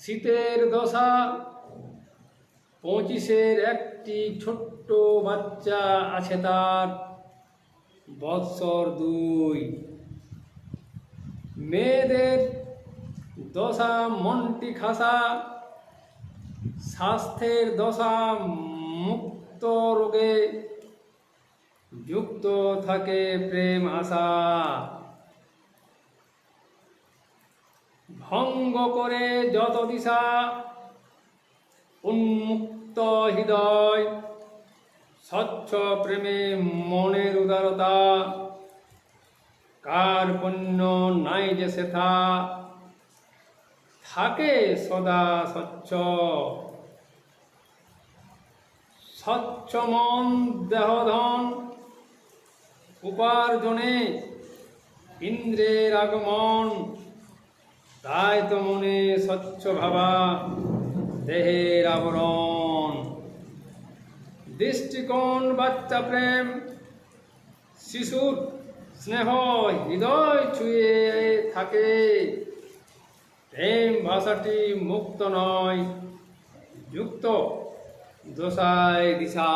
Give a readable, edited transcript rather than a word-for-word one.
শীতের দশা 25-এর একটি ছোট্ট বাচ্চা আছে, তার বৎসর 2। মেয়েদের দশা মনটি খাসা, স্বাস্থ্যের দশা মুক্ত রোগে, যুক্ত থাকে প্রেম আশা। ভঙ্গ করে যত দিশা, উন্মুক্ত হৃদয়, স্বচ্ছ প্রেমে মনের উদারতা, কার পুণ্য নাই যে সেথা, থাকে সদা স্বচ্ছ। স্বচ্ছ মন দেহধন উপার্জনে ইন্দ্রের আগমন, তাই তো মনে স্বচ্ছ ভাবা দেহের আবরণ। দৃষ্টিকোণ বাচ্চা প্রেম, শিশুর স্নেহ হৃদয় ছুঁয়ে থাকে। প্রেম ভাষাটি মুক্ত নয়, যুক্ত দশায় দিশা।